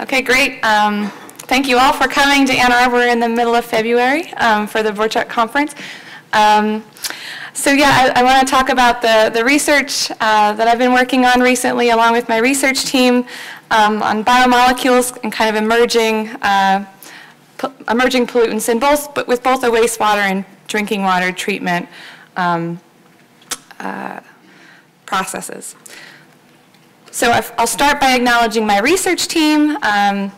Okay, great. Thank you all for coming to Ann Arbor in the middle of February for the Borchardt conference. So yeah, I want to talk about the research that I've been working on recently along with my research team on biomolecules and kind of emerging pollutants in with both the wastewater and drinking water treatment processes. So I'll start by acknowledging my research team. I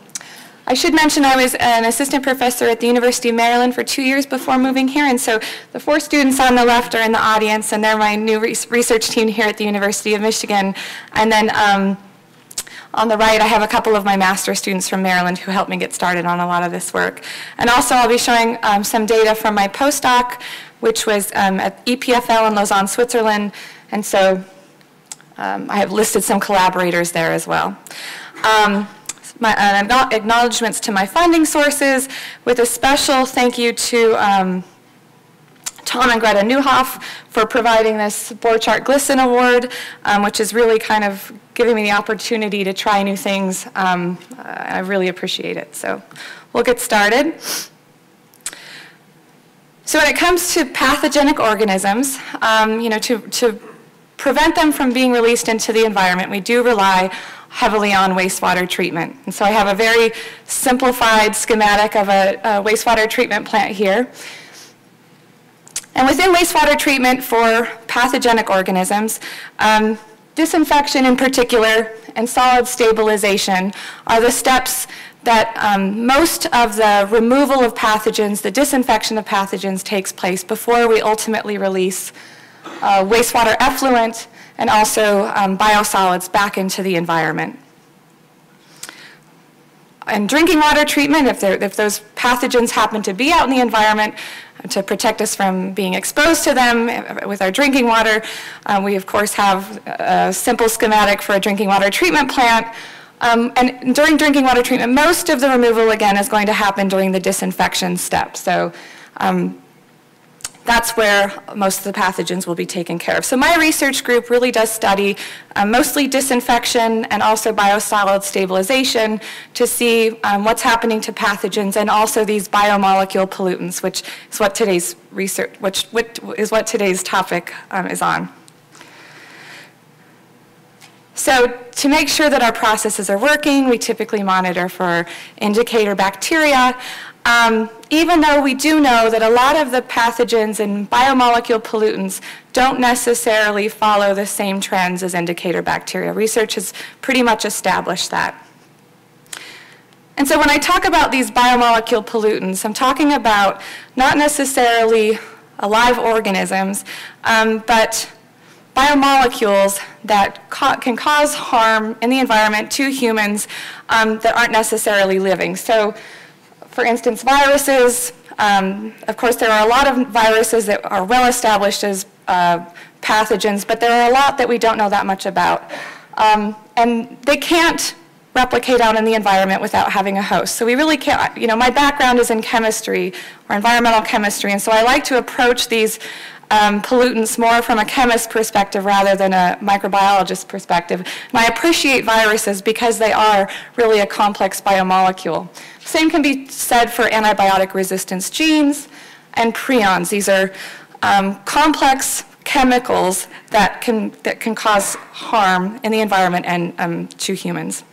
should mention I was an assistant professor at the University of Maryland for 2 years before moving here, and so the 4 students on the left are in the audience, and they're my new research team here at the University of Michigan. And then on the right, I have a couple of my master's students from Maryland who helped me get started on a lot of this work. And also, I'll be showing some data from my postdoc, which was at EPFL in Lausanne, Switzerland, and so I have listed some collaborators there as well. My acknowledgements to my funding sources, with a special thank you to Tom and Greta Newhoff for providing this Borchardt Glisson Award, which is really kind of giving me the opportunity to try new things. I really appreciate it. So we'll get started. So when it comes to pathogenic organisms, to prevent them from being released into the environment, we do rely heavily on wastewater treatment. And so I have a very simplified schematic of a wastewater treatment plant here. And within wastewater treatment for pathogenic organisms, disinfection in particular and solid stabilization are the steps that most of the removal of pathogens, the disinfection of pathogens, takes place before we ultimately release wastewater effluent and also biosolids back into the environment. And drinking water treatment, if those pathogens happen to be out in the environment, to protect us from being exposed to them with our drinking water, we of course have a simple schematic for a drinking water treatment plant. And during drinking water treatment, most of the removal, again, is going to happen during the disinfection step. So that's where most of the pathogens will be taken care of. So my research group really does study mostly disinfection and also biosolid stabilization to see what's happening to pathogens and also these biomolecule pollutants, which is what today's research, which is what today's topic is on. So to make sure that our processes are working, we typically monitor for indicator bacteria. Even though we do know that a lot of the pathogens and biomolecule pollutants don't necessarily follow the same trends as indicator bacteria. Research has pretty much established that. And so when I talk about these biomolecule pollutants, I'm talking about not necessarily alive organisms, but biomolecules that can cause harm in the environment to humans that aren't necessarily living. So, for instance, viruses. Of course, there are a lot of viruses that are well established as pathogens, but there are a lot that we don't know that much about. And they can't replicate out in the environment without having a host. So we really can't, my background is in chemistry or environmental chemistry, and so I like to approach these pollutants more from a chemist perspective rather than a microbiologist perspective. And I appreciate viruses because they are really a complex biomolecule. Same can be said for antibiotic resistance genes and prions. These are complex chemicals that can cause harm in the environment and to humans.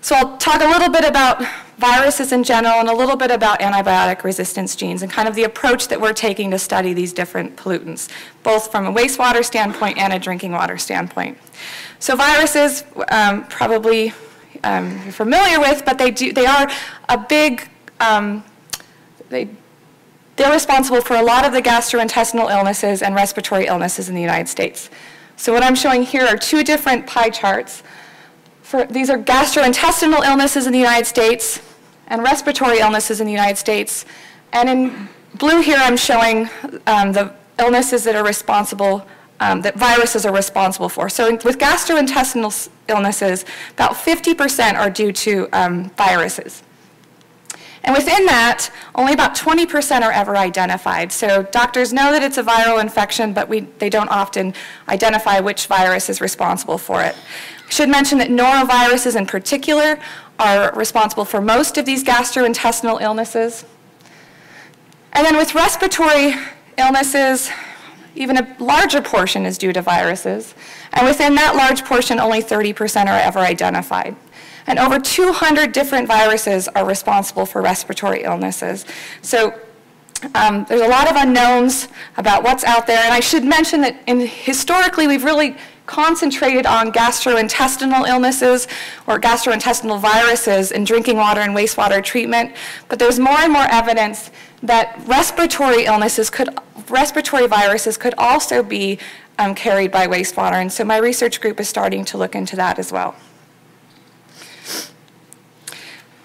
So I'll talk a little bit about viruses in general and a little bit about antibiotic resistance genes and kind of the approach that we're taking to study these different pollutants, both from a wastewater standpoint and a drinking water standpoint. So viruses, probably you're familiar with, but they are a big, they're responsible for a lot of the gastrointestinal illnesses and respiratory illnesses in the United States. So what I'm showing here are 2 different pie charts. These are gastrointestinal illnesses in the United States and respiratory illnesses in the United States. And in blue here, I'm showing the illnesses that are responsible, that viruses are responsible for. So with gastrointestinal illnesses, about 50% are due to viruses. And within that, only about 20% are ever identified. So doctors know that it's a viral infection, but they don't often identify which virus is responsible for it. I should mention that noroviruses in particular are responsible for most of these gastrointestinal illnesses. And then with respiratory illnesses, even a larger portion is due to viruses. And within that large portion, only 30% are ever identified. And over 200 different viruses are responsible for respiratory illnesses. So there's a lot of unknowns about what's out there. And I should mention that historically, we've really concentrated on gastrointestinal illnesses or gastrointestinal viruses in drinking water and wastewater treatment. But there's more and more evidence that respiratory viruses could also be carried by wastewater. And so my research group is starting to look into that as well.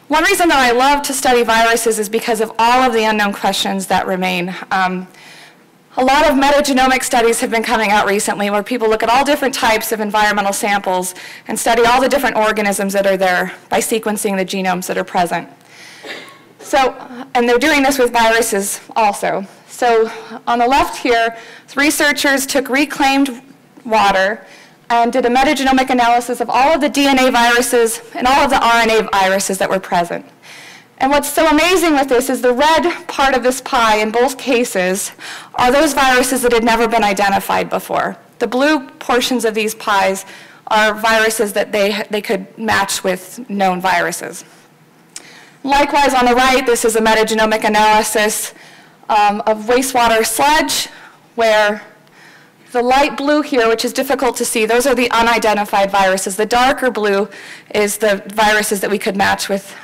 One reason that I love to study viruses is because of all of the unknown questions that remain. A lot of metagenomic studies have been coming out recently where people look at all different types of environmental samples and study all the different organisms that are there by sequencing the genomes that are present. So, and they're doing this with viruses also. So on the left here, researchers took reclaimed water and did a metagenomic analysis of all of the DNA viruses and all of the RNA viruses that were present. And what's so amazing with this is the red part of this pie in both cases are those viruses that had never been identified before. The blue portions of these pies are viruses that they could match with known viruses. Likewise, on the right, this is a metagenomic analysis of wastewater sludge, where the light blue here, which is difficult to see, those are the unidentified viruses. The darker blue is the viruses that we could match with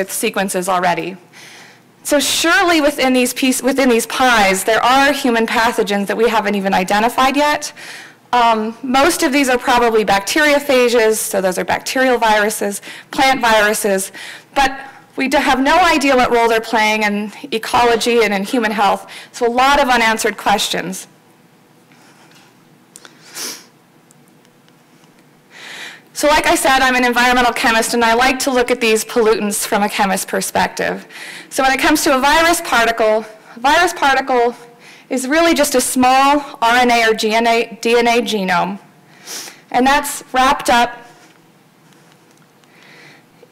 sequences already. So surely within these pies, there are human pathogens that we haven't even identified yet. Most of these are probably bacteriophages, so those are bacterial viruses, plant viruses, but we have no idea what role they're playing in ecology and in human health, so a lot of unanswered questions. So like I said, I'm an environmental chemist, and I like to look at these pollutants from a chemist's perspective. So when it comes to a virus particle is really just a small RNA or DNA genome, and that's wrapped up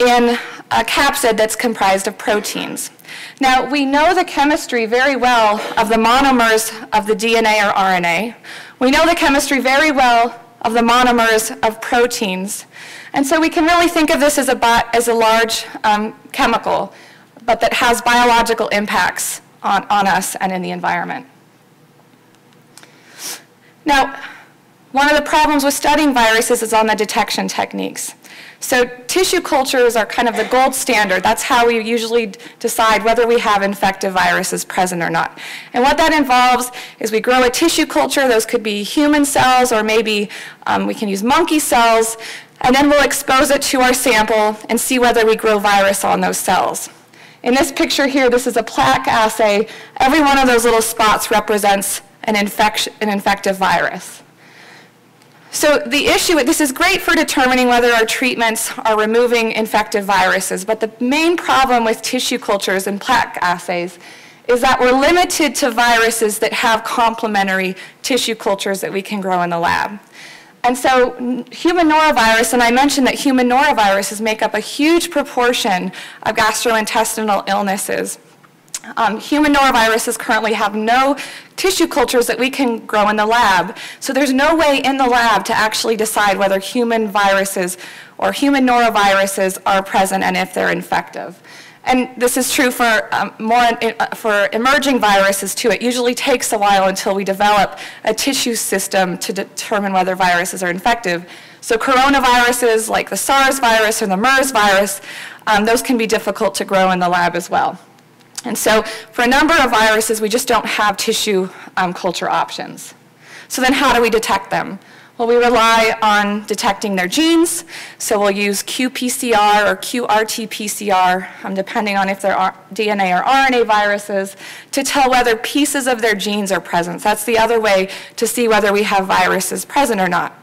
in a capsid that's comprised of proteins. Now, we know the chemistry very well of the monomers of the DNA or RNA. We know the chemistry very well of the monomers of proteins. And so we can really think of this as a large chemical, but that has biological impacts on us and in the environment. Now, one of the problems with studying viruses is on the detection techniques. So tissue cultures are kind of the gold standard. That's how we usually decide whether we have infective viruses present or not. And what that involves is we grow a tissue culture. Those could be human cells, or maybe we can use monkey cells, and then we'll expose it to our sample and see whether we grow virus on those cells. In this picture here, this is a plaque assay. Every one of those little spots represents an infective virus. So the issue, this is great for determining whether our treatments are removing infective viruses, but the main problem with tissue cultures and plaque assays is that we're limited to viruses that have complementary tissue cultures that we can grow in the lab. And so human norovirus, and I mentioned that human noroviruses make up a huge proportion of gastrointestinal illnesses. Human noroviruses currently have no tissue cultures that we can grow in the lab, so there's no way in the lab to actually decide whether human viruses or human noroviruses are present and if they're infective. And this is true for for emerging viruses too. It usually takes a while until we develop a tissue system to determine whether viruses are infective. So coronaviruses like the SARS virus or the MERS virus, those can be difficult to grow in the lab as well. And so for a number of viruses, we just don't have tissue culture options. So then how do we detect them? Well, we rely on detecting their genes. So we'll use qPCR or qRT-PCR, depending on if they're DNA or RNA viruses, to tell whether pieces of their genes are present. So that's the other way to see whether we have viruses present or not.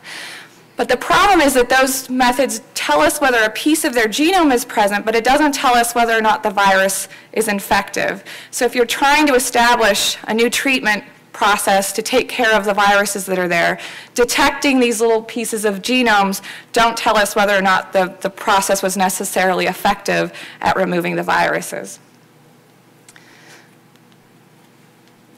But the problem is that those methods tell us whether a piece of their genome is present, but it doesn't tell us whether or not the virus is infective. So if you're trying to establish a new treatment process to take care of the viruses that are there. Detecting these little pieces of genomes don't tell us whether or not the process was necessarily effective at removing the viruses.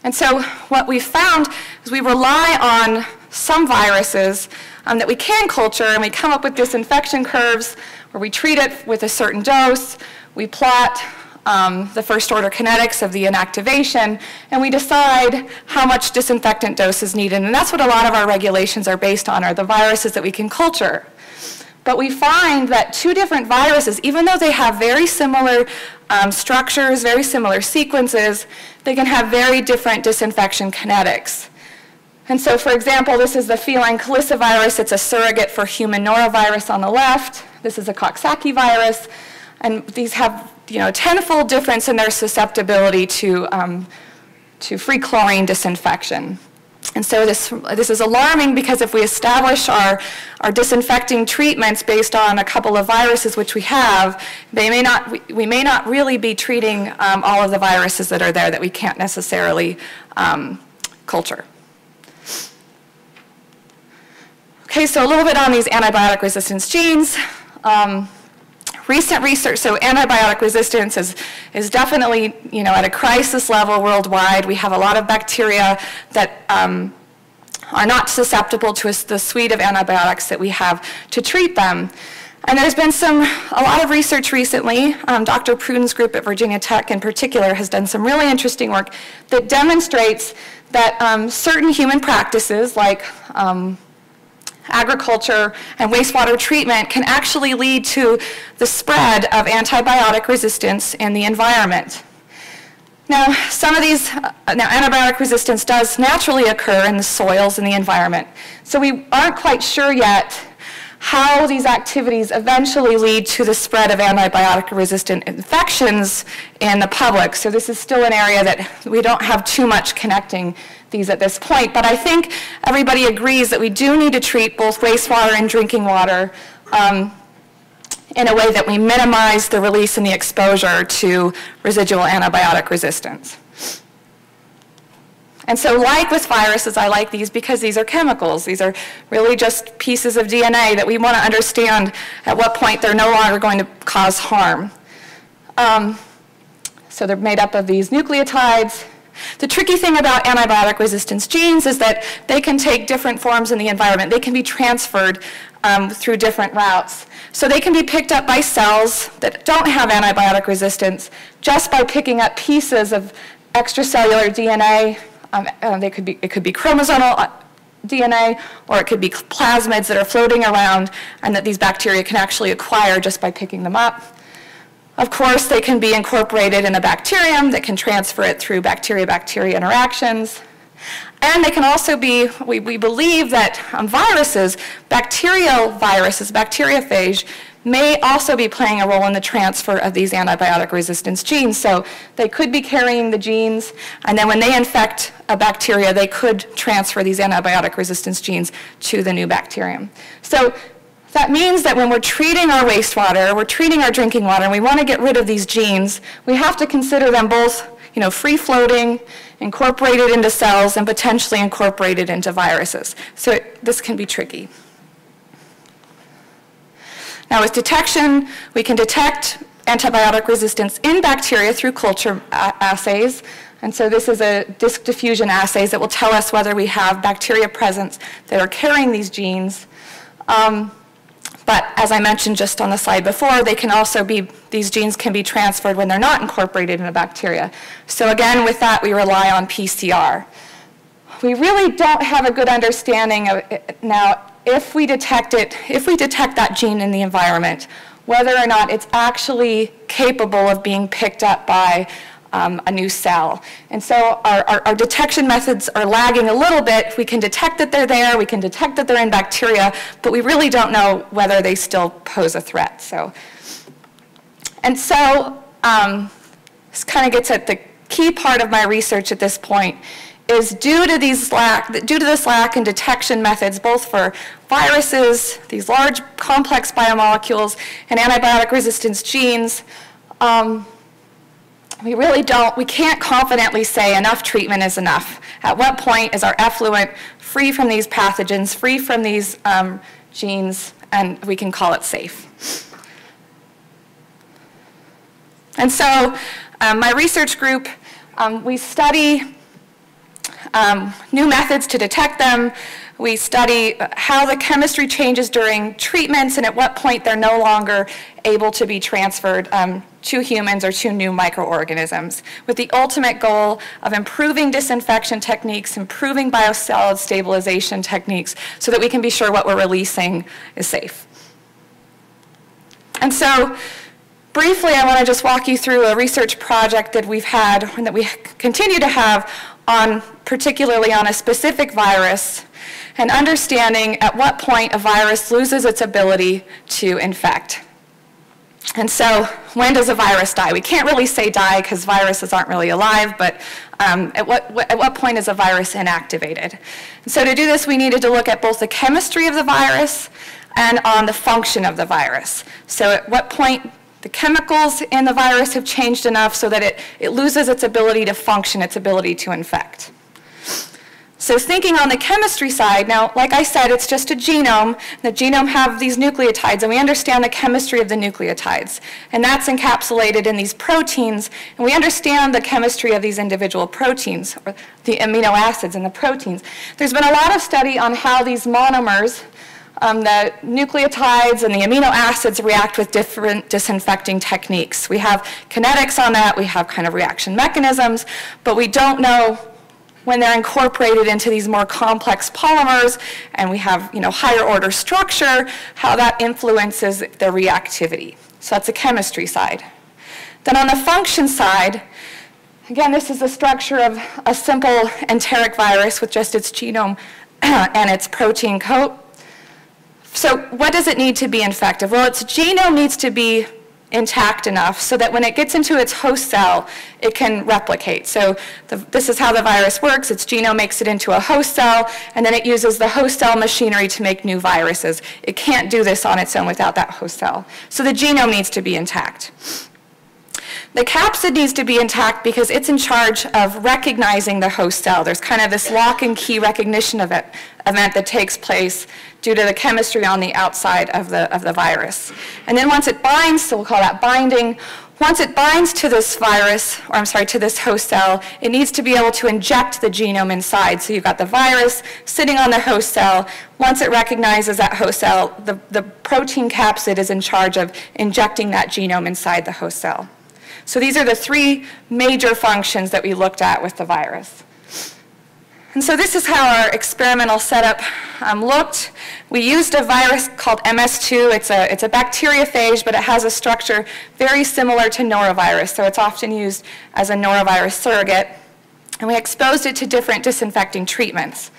And so what we found is we rely on some viruses that we can culture, and we come up with disinfection curves where we treat it with a certain dose, we plot the first order kinetics of the inactivation, and we decide how much disinfectant dose is needed. And that's what a lot of our regulations are based on, are the viruses that we can culture. But we find that two different viruses, even though they have very similar structures, very similar sequences, they can have very different disinfection kinetics. And so, for example, this is the feline calicivirus. It's a surrogate for human norovirus on the left. This is a Coxsackie virus. And these have, a tenfold difference in their susceptibility to free chlorine disinfection. And so this is alarming, because if we establish our disinfecting treatments based on a couple of viruses which we have, we may not really be treating all of the viruses that are there that we can't necessarily culture. Okay, so a little bit on these antibiotic resistance genes. Recent research, so antibiotic resistance is definitely, at a crisis level worldwide. We have a lot of bacteria that are not susceptible to the suite of antibiotics that we have to treat them. And there's been a lot of research recently. Dr. Pruden's group at Virginia Tech in particular has done some really interesting work that demonstrates that certain human practices, like agriculture and wastewater treatment, can actually lead to the spread of antibiotic resistance in the environment. Now, some of these, antibiotic resistance does naturally occur in the soils and the environment. So we aren't quite sure yet how these activities eventually lead to the spread of antibiotic-resistant infections in the public. So this is still an area that we don't have too much connecting these at this point. But I think everybody agrees that we do need to treat both wastewater and drinking water in a way that we minimize the release and the exposure to residual antibiotic resistance. And so, like with viruses, I like these because these are chemicals. These are really just pieces of DNA that we want to understand at what point they're no longer going to cause harm. So they're made up of these nucleotides. The tricky thing about antibiotic resistance genes is that they can take different forms in the environment. They can be transferred through different routes. So they can be picked up by cells that don't have antibiotic resistance just by picking up pieces of extracellular DNA. It could be chromosomal DNA, or it could be plasmids that are floating around and that these bacteria can actually acquire just by picking them up. Of course, they can be incorporated in a bacterium that can transfer it through bacteria-bacteria interactions. And they can also be, we believe that viruses, bacterial viruses, bacteriophage, may also be playing a role in the transfer of these antibiotic resistance genes. So they could be carrying the genes, and then when they infect a bacteria, they could transfer these antibiotic resistance genes to the new bacterium. So that means that when we're treating our wastewater, we're treating our drinking water, and we want to get rid of these genes, we have to consider them both, free-floating, incorporated into cells, and potentially incorporated into viruses. So this can be tricky. Now, with detection, we can detect antibiotic resistance in bacteria through culture assays. And so this is a disk diffusion assays that will tell us whether we have bacteria present that are carrying these genes. But as I mentioned just on the slide before, they can also be, these genes can be transferred when they're not incorporated in a bacteria. So again, with that, we rely on PCR. We really don't have a good understanding of it now. If we detect that gene in the environment, whether or not it's actually capable of being picked up by a new cell. And so our detection methods are lagging a little bit. We can detect that they're there, we can detect that they're in bacteria, but we really don't know whether they still pose a threat. And so this kind of gets at the key part of my research at this point, is due to this lack in detection methods, both for viruses, these large complex biomolecules, and antibiotic resistance genes, we can't confidently say enough treatment is enough. At what point is our effluent free from these pathogens, free from these genes, and we can call it safe? And so my research group, we study new methods to detect them. We study how the chemistry changes during treatments and at what point they're no longer able to be transferred to humans or to new microorganisms, with the ultimate goal of improving disinfection techniques, improving biosolid stabilization techniques, so that we can be sure what we're releasing is safe. And so, briefly, I want to just walk you through a research project that we've had and that we continue to have particularly on a specific virus, and understanding at what point a virus loses its ability to infect. And so, when does a virus die? We can't really say die because viruses aren't really alive, but at what point is a virus inactivated? And so to do this, we needed to look at both the chemistry of the virus and on the function of the virus. So at what point the chemicals in the virus have changed enough so that it loses its ability to function, its ability to infect. So thinking on the chemistry side, now, like I said, it's just a genome. The genome have these nucleotides, and we understand the chemistry of the nucleotides. And that's encapsulated in these proteins, and we understand the chemistry of these individual proteins, or the amino acids in the proteins. There's been a lot of study on how these monomers, the nucleotides and the amino acids, react with different disinfecting techniques. We have kinetics on that, we have kind of reaction mechanisms, but we don't know when they're incorporated into these more complex polymers, and we have higher order structure, how that influences their reactivity. So that's the chemistry side. Then on the function side, again, this is the structure of a simple enteric virus with just its genome and its protein coat. So what does it need to be infective? Well, its genome needs to be intact enough so that when it gets into its host cell, it can replicate. So this is how the virus works. Its genome makes it into a host cell, and then it uses the host cell machinery to make new viruses. It can't do this on its own without that host cell. So the genome needs to be intact. The capsid needs to be intact because it's in charge of recognizing the host cell. There's kind of this lock and key recognition event that takes place due to the chemistry on the outside of the virus. And then once it binds, so we'll call that binding, once it binds to this virus, or I'm sorry, to this host cell, it needs to be able to inject the genome inside. So you've got the virus sitting on the host cell. Once it recognizes that host cell, the protein capsid is in charge of injecting that genome inside the host cell. So these are the three major functions that we looked at with the virus. And so this is how our experimental setup looked. We used a virus called MS2. It's a bacteriophage, but it has a structure very similar to norovirus, so it's often used as a norovirus surrogate. And we exposed it to different disinfecting treatments.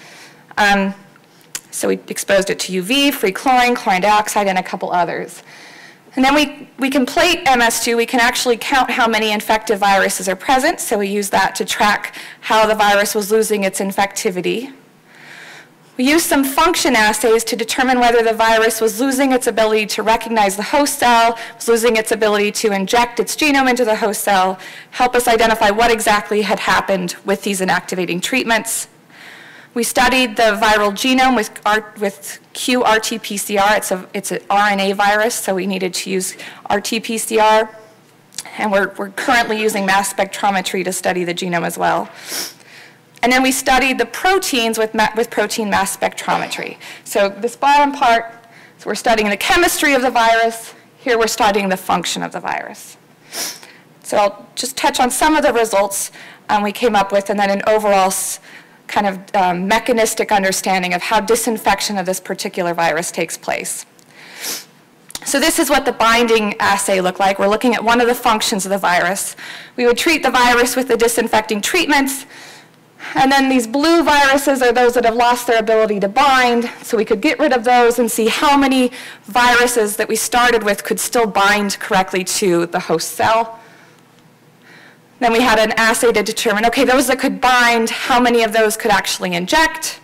So we exposed it to UV, free chlorine, chlorine dioxide, and a couple others. And then we can plate MS2. We can actually count how many infective viruses are present, so we use that to track how the virus was losing its infectivity. We used some function assays to determine whether the virus was losing its ability to recognize the host cell, was losing its ability to inject its genome into the host cell, help us identify what exactly had happened with these inactivating treatments. We studied the viral genome with qRT-PCR. It's an RNA virus, so we needed to use RT-PCR. And we're currently using mass spectrometry to study the genome as well. And then we studied the proteins with protein mass spectrometry. So this bottom part, so we're studying the chemistry of the virus. Here we're studying the function of the virus. So I'll just touch on some of the results we came up with, and then an overall kind of mechanistic understanding of how disinfection of this particular virus takes place. So this is what the binding assay looked like. We're looking at one of the functions of the virus. We would treat the virus with the disinfecting treatments, and then these blue viruses are those that have lost their ability to bind, so we could get rid of those and see how many viruses that we started with could still bind correctly to the host cell. Then we had an assay to determine, okay, those that could bind, how many of those could actually inject?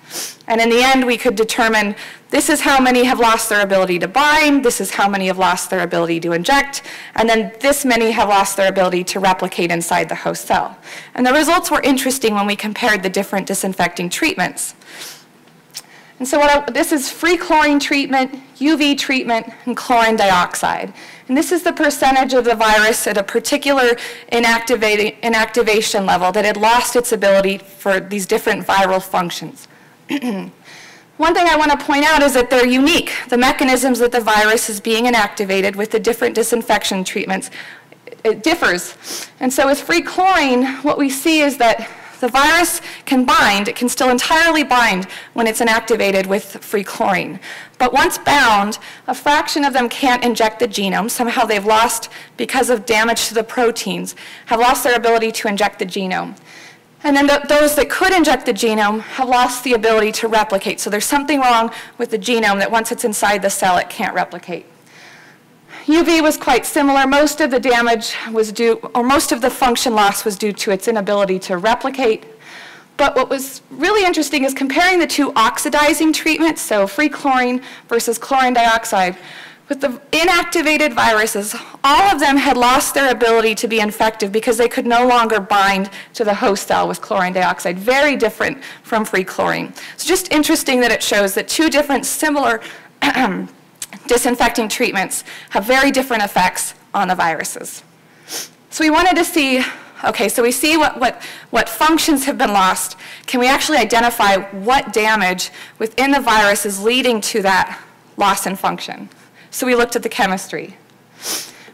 And in the end, we could determine this is how many have lost their ability to bind, this is how many have lost their ability to inject, and then this many have lost their ability to replicate inside the host cell. And the results were interesting when we compared the different disinfecting treatments. And so this is free chlorine treatment, UV treatment, and chlorine dioxide. And this is the percentage of the virus at a particular inactivation level that had lost its ability for these different viral functions. One thing I want to point out is that they're unique. The mechanisms that the virus is being inactivated with the different disinfection treatments, it differs. And so with free chlorine, what we see is that the virus can bind, it can still entirely bind when it's inactivated with free chlorine. But once bound, a fraction of them can't inject the genome. Somehow they've lost, because of damage to the proteins, have lost their ability to inject the genome. And then those that could inject the genome have lost the ability to replicate. So there's something wrong with the genome that once it's inside the cell, it can't replicate. UV was quite similar. Most of the damage was due, or most of the function loss was due to its inability to replicate. But what was really interesting is comparing the two oxidizing treatments, so free chlorine versus chlorine dioxide. With the inactivated viruses, all of them had lost their ability to be infective because they could no longer bind to the host cell with chlorine dioxide, very different from free chlorine. It's just interesting that it shows that two different similar disinfecting treatments have very different effects on the viruses. So we wanted to see, okay, so we see what functions have been lost. Can we actually identify what damage within the virus is leading to that loss in function? So we looked at the chemistry.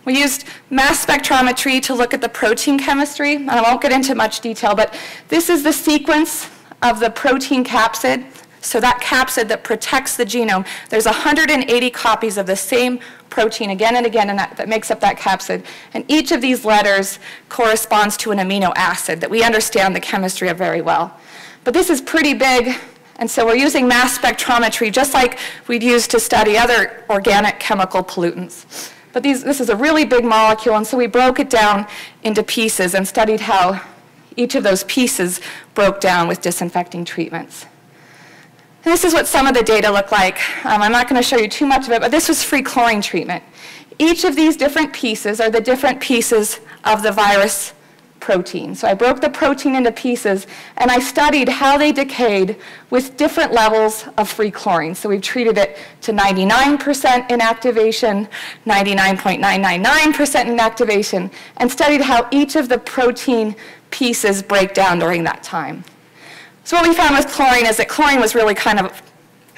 We used mass spectrometry to look at the protein chemistry. And I won't get into much detail, but this is the sequence of the protein capsid. So that capsid that protects the genome, there's 180 copies of the same protein again and again, and that makes up that capsid. And each of these letters corresponds to an amino acid that we understand the chemistry of very well. But this is pretty big. And so we're using mass spectrometry just like we'd use to study other organic chemical pollutants. But this is a really big molecule, and so we broke it down into pieces and studied how each of those pieces broke down with disinfecting treatments. And this is what some of the data look like. I'm not going to show you too much of it, but this was free chlorine treatment. Each of these different pieces are the different pieces of the virus protein. So I broke the protein into pieces, and I studied how they decayed with different levels of free chlorine. So we've treated it to 99% inactivation, 99.999% inactivation, and studied how each of the protein pieces break down during that time. So what we found with chlorine is that chlorine was really kind of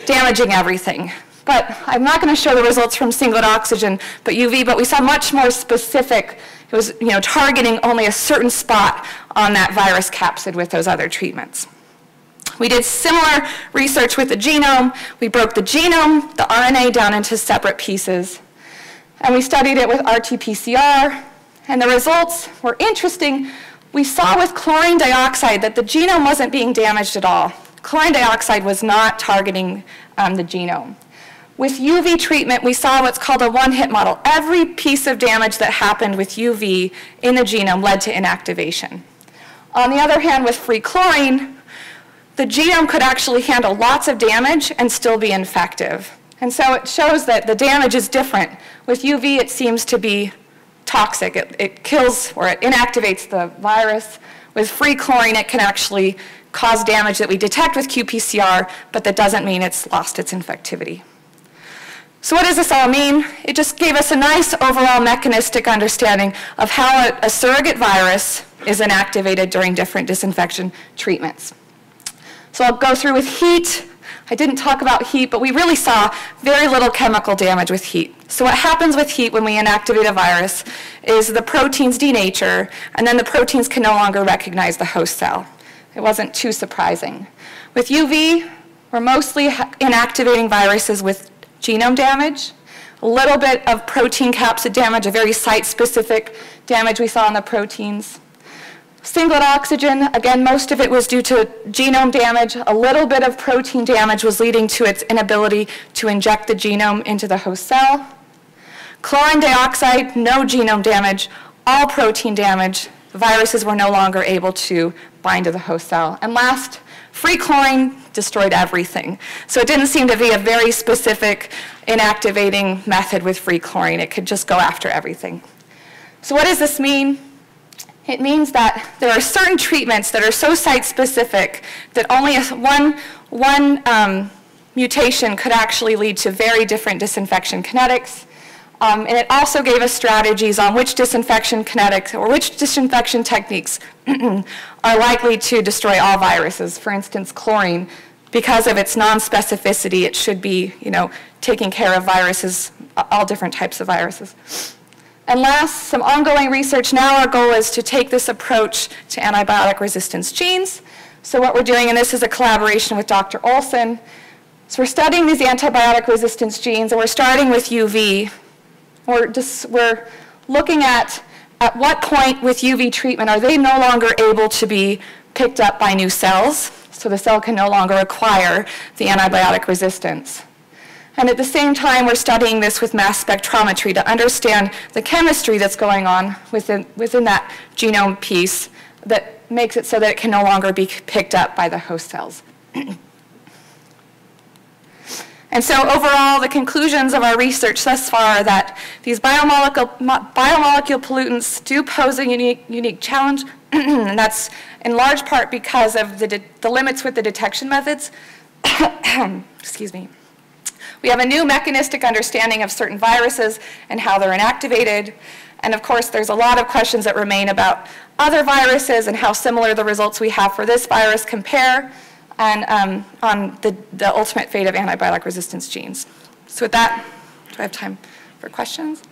damaging everything. But I'm not going to show the results from singlet oxygen, but UV, but we saw much more specific. It was, targeting only a certain spot on that virus capsid with those other treatments. We did similar research with the genome. We broke the genome, the RNA, down into separate pieces. And we studied it with RT-PCR. And the results were interesting. We saw with chlorine dioxide that the genome wasn't being damaged at all. Chlorine dioxide was not targeting the genome. With UV treatment, we saw what's called a one-hit model. Every piece of damage that happened with UV in the genome led to inactivation. On the other hand, with free chlorine, the genome could actually handle lots of damage and still be infective. And so it shows that the damage is different. With UV, it seems to be toxic. It kills or it inactivates the virus. With free chlorine, it can actually cause damage that we detect with qPCR, but that doesn't mean it's lost its infectivity. So what does this all mean? It just gave us a nice overall mechanistic understanding of how a surrogate virus is inactivated during different disinfection treatments. So I'll go through with heat. I didn't talk about heat, but we really saw very little chemical damage with heat. So what happens with heat when we inactivate a virus is the proteins denature, and then the proteins can no longer recognize the host cell. It wasn't too surprising. With UV, we're mostly inactivating viruses with genome damage, a little bit of protein capsid damage, a very site-specific damage we saw in the proteins. Singlet oxygen, again, most of it was due to genome damage. A little bit of protein damage was leading to its inability to inject the genome into the host cell. Chlorine dioxide, no genome damage, all protein damage, the viruses were no longer able to bind to the host cell. And last, free chlorine destroyed everything. So it didn't seem to be a very specific inactivating method with free chlorine. It could just go after everything. So what does this mean? It means that there are certain treatments that are so site-specific that only one mutation could actually lead to very different disinfection kinetics. And it also gave us strategies on which disinfection kinetics or which disinfection techniques are likely to destroy all viruses. For instance, chlorine, because of its non-specificity, it should be, taking care of viruses, all different types of viruses. And last, some ongoing research. Now our goal is to take this approach to antibiotic resistance genes. So what we're doing, and this is a collaboration with Dr. Olson, so we're studying these antibiotic resistance genes, and we're starting with UV. We're looking at what point with UV treatment are they no longer able to be picked up by new cells, so the cell can no longer acquire the antibiotic resistance. And at the same time, we're studying this with mass spectrometry to understand the chemistry that's going on within that genome piece that makes it so that it can no longer be picked up by the host cells. And so overall, the conclusions of our research thus far are that these biomolecule pollutants do pose a unique challenge, and that's in large part because of the limits with the detection methods. Excuse me. We have a new mechanistic understanding of certain viruses and how they're inactivated. And of course, there's a lot of questions that remain about other viruses and how similar the results we have for this virus compare, and on the ultimate fate of antibiotic resistance genes. So with that, do I have time for questions?